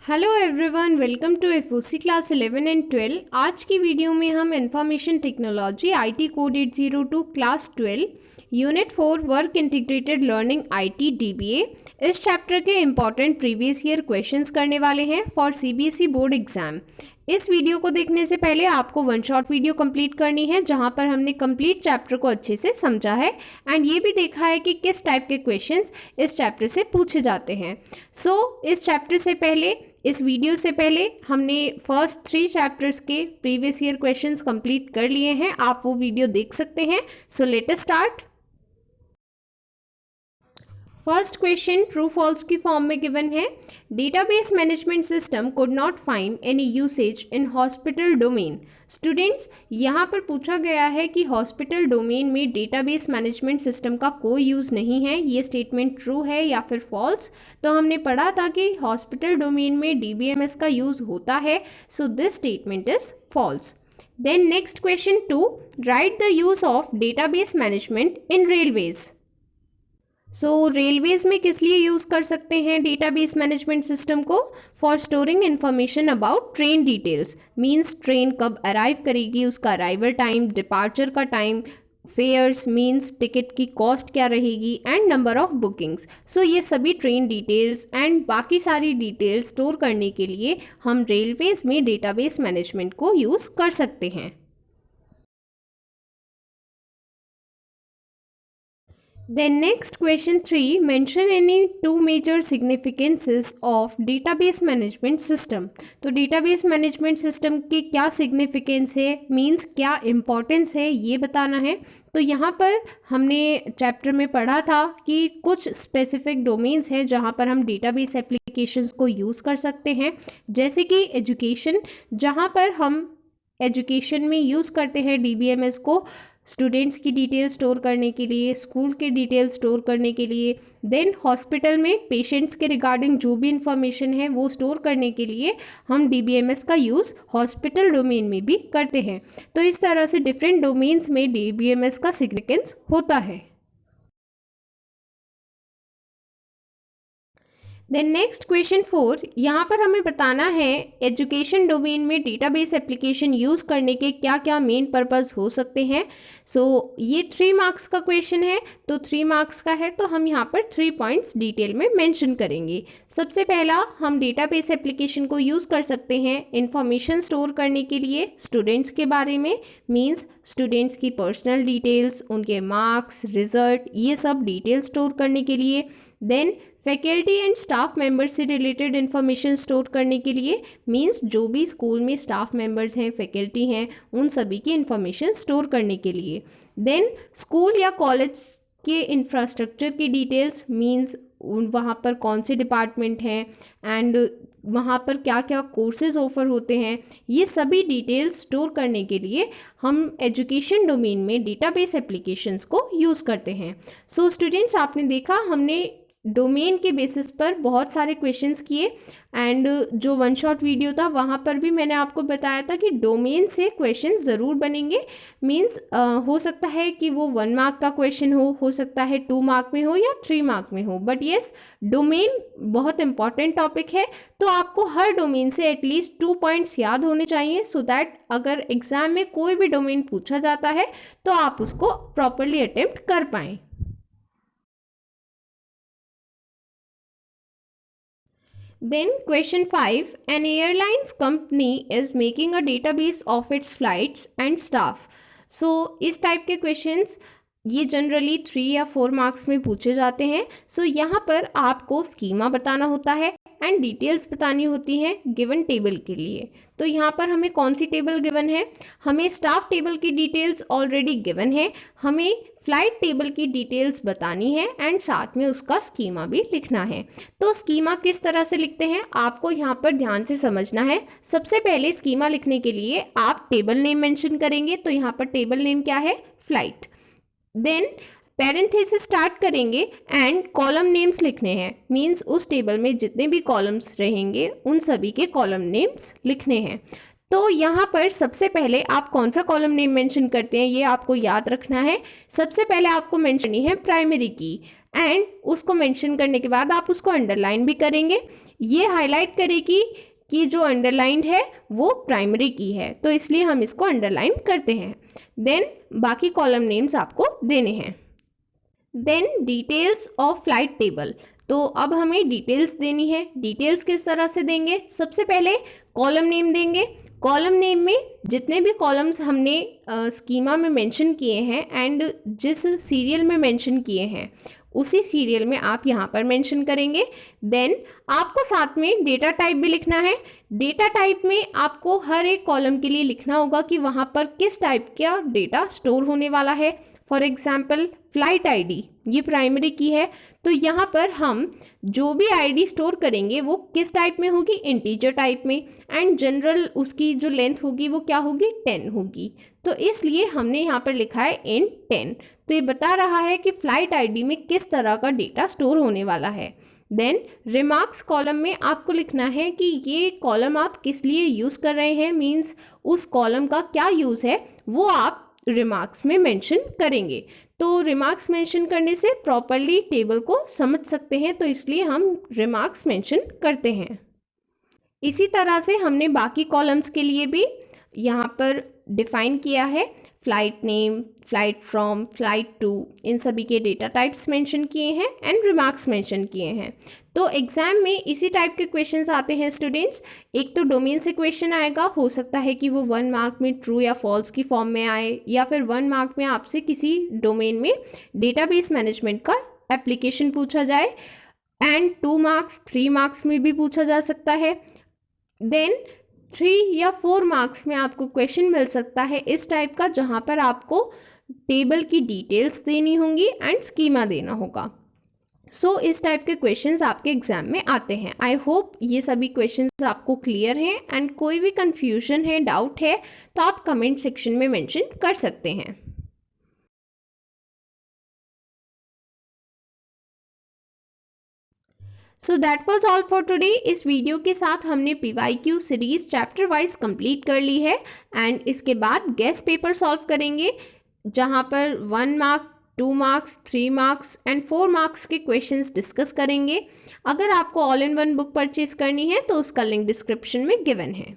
Hello everyone, welcome to FOC class 11 and 12। आज की video में हम information technology IT code 802 class 12 unit 4 work integrated learning IT DBA इस चैप्टर के इम्पॉर्टेंट प्रीवियस ईयर क्वेश्चंस करने वाले हैं फॉर सीबीएसई बोर्ड एग्जाम। इस वीडियो को देखने से पहले आपको वन शॉट वीडियो कंप्लीट करनी है जहां पर हमने कंप्लीट चैप्टर को अच्छे से समझा है एंड ये भी देखा है कि किस टाइप के क्वेश्चंस इस चैप्टर से पूछे जाते हैं। इस चैप्टर से पहले, इस वीडियो से पहले हमने फर्स्ट 3 चैप्टर्स के प्रीवियस ईयर क्वेश्चंस कंप्लीट कर लिए हैं, आप वो वीडियो देख सकते हैं। So let us start. First question true false की फॉर्म में गिवन है। Database management system could not find any usage in hospital domain. Students, यहाँ पर पूछा गया है कि हॉस्पिटल डोमेन में डेटाबेस मैनेजमेंट सिस्टम का कोई यूज़ नहीं है, ये स्टेटमेंट ट्रू है या फिर फॉल्स। तो हमने पढ़ा था कि हॉस्पिटल डोमेन में डीबीएमएस का यूज़ होता है, so this statement is false. Then next question 2, write the use of database management in railways. Railways में किस लिए यूज़ कर सकते हैं डेटाबेस मैनेजमेंट सिस्टम को? For storing information about train details, means train कब अराइव करेगी, उसका अराइवल टाइम, डिपार्चर का टाइम, फेयर्स मीन्स टिकट की कॉस्ट क्या रहेगी एंड नंबर ऑफ बुकिंग्स। ये सभी ट्रेन डिटेल्स एंड बाकी सारी डिटेल्स स्टोर करने के लिए हम रेलवेज में डेटाबेस मैनेजमेंट को यूज़ कर सकते हैं। Then next question 3, mention any 2 major significances of database management system। तो database management system के क्या significance है, means क्या importance है, ये बताना है। तो यहाँ पर हमने चैप्टर में पढ़ा था कि कुछ स्पेसिफिक डोमेन्स हैं जहाँ पर हम डेटाबेस एप्लीकेशंस को यूज़ कर सकते हैं, जैसे कि एजुकेशन, जहाँ पर हम एजुकेशन में यूज़ करते हैं डीबीएमएस को स्टूडेंट्स की डिटेल स्टोर करने के लिए, स्कूल के डिटेल स्टोर करने के लिए। देन हॉस्पिटल में पेशेंट्स के रिगार्डिंग जो भी इंफॉर्मेशन है वो स्टोर करने के लिए हम डीबीएमएस का यूज़ हॉस्पिटल डोमेन में भी करते हैं। तो इस तरह से डिफरेंट डोमेन्स में डीबीएमएस का सिग्निफिकेंस होता है। देन नेक्स्ट क्वेश्चन 4, यहाँ पर हमें बताना है एजुकेशन डोमेन में डेटाबेस एप्लीकेशन यूज़ करने के क्या क्या मेन पर्पस हो सकते हैं। ये 3 मार्क्स का क्वेश्चन है, तो 3 मार्क्स का है तो हम यहाँ पर 3 पॉइंट्स डिटेल में मेंशन करेंगे। सबसे पहला, हम डेटाबेस एप्लीकेशन को यूज़ कर सकते हैं इंफॉर्मेशन स्टोर करने के लिए स्टूडेंट्स के बारे में, मीन्स स्टूडेंट्स की पर्सनल डिटेल्स, उनके मार्क्स, रिजल्ट, ये सब डिटेल्स स्टोर करने के लिए। Then faculty and staff members से रिलेटेड इन्फॉर्मेशन स्टोर करने के लिए, मींस जो भी स्कूल में स्टाफ मेंबर्स हैं, फैकल्टी हैं, उन सभी की इन्फॉर्मेशन स्टोर करने के लिए। देन स्कूल या कॉलेज के इंफ्रास्ट्रक्चर की डिटेल्स, मींस वहाँ पर कौन से डिपार्टमेंट हैं एंड वहाँ पर क्या क्या कोर्सेज ऑफर होते हैं, ये सभी डिटेल्स स्टोर करने के लिए हम एजुकेशन डोमेन में डेटाबेस एप्लीकेशंस को यूज़ करते हैं। स्टूडेंट्स, आपने देखा हमने डोमेन के बेसिस पर बहुत सारे क्वेश्चंस किए एंड जो वन शॉट वीडियो था वहाँ पर भी मैंने आपको बताया था कि डोमेन से क्वेश्चंस ज़रूर बनेंगे। मींस हो सकता है कि वो 1 मार्क का क्वेश्चन हो सकता है 2 मार्क में हो या 3 मार्क में हो, बट येस, डोमेन बहुत इंपॉर्टेंट टॉपिक है, तो आपको हर डोमेन से एटलीस्ट 2 पॉइंट्स याद होने चाहिए, सो दैट अगर एग्ज़ाम में कोई भी डोमेन पूछा जाता है तो आप उसको प्रॉपरली अटेम्प्ट कर पाएँ। Then question 5, an airlines company is making a database of its flights and staff। इस टाइप के क्वेश्चंस ये जनरली 3 या 4 मार्क्स में पूछे जाते हैं। यहाँ पर आपको स्कीमा बताना होता है एंड डिटेल्स बतानी होती हैं गिवन टेबल के लिए। तो यहाँ पर हमें कौन सी टेबल गिवन है? हमें स्टाफ टेबल की डिटेल्स ऑलरेडी गिवन है, हमें फ्लाइट टेबल की डिटेल्स बतानी है एंड साथ में उसका स्कीमा भी लिखना है। तो स्कीमा किस तरह से लिखते हैं आपको यहाँ पर ध्यान से समझना है। सबसे पहले स्कीमा लिखने के लिए आप टेबल नेम मेंशन करेंगे, तो यहाँ पर टेबल नेम क्या है? फ्लाइट। देन पैरेंथेसिस स्टार्ट करेंगे एंड कॉलम नेम्स लिखने हैं, मींस उस टेबल में जितने भी कॉलम्स रहेंगे उन सभी के कॉलम नेम्स लिखने हैं। तो यहाँ पर सबसे पहले आप कौन सा कॉलम नेम मेंशन करते हैं ये आपको याद रखना है। सबसे पहले आपको मेंशन करनी है प्राइमरी की एंड उसको मेंशन करने के बाद आप उसको अंडरलाइन भी करेंगे। ये हाईलाइट करेगी कि जो अंडरलाइंड है वो प्राइमरी की है, तो इसलिए हम इसको अंडरलाइन करते हैं। देन बाकी कॉलम नेम्स आपको देने हैं। Then details of flight table, तो अब हमें डिटेल्स देनी है। डिटेल्स किस तरह से देंगे? सबसे पहले कॉलम नेम देंगे। कॉलम नेम में जितने भी कॉलम्स हमने स्कीमा में मेंशन किए हैं एंड जिस सीरियल में मेंशन किए हैं उसी सीरियल में आप यहाँ पर मेंशन करेंगे। देन आपको साथ में डेटा टाइप भी लिखना है। डेटा टाइप में आपको हर एक कॉलम के लिए लिखना होगा कि वहाँ पर किस टाइप का डेटा स्टोर होने वाला है। फॉर एग्जाम्पल फ्लाइट आईडी ये प्राइमरी की है, तो यहाँ पर हम जो भी आईडी स्टोर करेंगे वो किस टाइप में होगी? इंटीजर टाइप में। एंड जनरल उसकी जो लेंथ होगी वो क्या होगी? 10 होगी। तो इसलिए हमने यहाँ पर लिखा है इन 10। तो ये बता रहा है कि फ्लाइट आईडी में किस तरह का डेटा स्टोर होने वाला है। देन रिमार्क्स कॉलम में आपको लिखना है कि ये कॉलम आप किस लिए यूज़ कर रहे हैं, मीन्स उस कॉलम का क्या यूज़ है वो आप रिमार्क्स में मेंशन करेंगे। तो रिमार्क्स मेंशन करने से प्रॉपर्ली टेबल को समझ सकते हैं, तो इसलिए हम रिमार्क्स मेंशन करते हैं। इसी तरह से हमने बाकी कॉलम्स के लिए भी यहाँ पर डिफाइन किया है। Flight name, flight from, flight to, इन सभी के डेटा टाइप्स मेंशन किए हैं एंड रिमार्क्स मेंशन किए हैं। तो एग्ज़ाम में इसी टाइप के क्वेश्चंस आते हैं स्टूडेंट्स। एक तो डोमेन से क्वेश्चन आएगा, हो सकता है कि वो 1 मार्क में ट्रू या फॉल्स की फॉर्म में आए, या फिर 1 मार्क में आपसे किसी डोमेन में डेटाबेस मैनेजमेंट का एप्लीकेशन पूछा जाए, एंड 2 मार्क्स 3 मार्क्स में भी पूछा जा सकता है। देन 3 या 4 मार्क्स में आपको क्वेश्चन मिल सकता है इस टाइप का, जहाँ पर आपको टेबल की डिटेल्स देनी होंगी एंड स्कीमा देना होगा। सो इस टाइप के क्वेश्चंस आपके एग्जाम में आते हैं। आई होप ये सभी क्वेश्चंस आपको क्लियर हैं, एंड कोई भी कंफ्यूजन है, डाउट है, तो आप कमेंट सेक्शन में मेंशन कर सकते हैं। So that was all for today. इस वीडियो के साथ हमने PYQ series chapter wise complete कर ली है, एंड इसके बाद गेस्ट पेपर सॉल्व करेंगे, जहाँ पर 1 mark, 2 marks, 3 marks and 4 marks के क्वेश्चंस डिस्कस करेंगे। अगर आपको all in one book purchase करनी है तो उसका लिंक डिस्क्रिप्शन में गिवन है।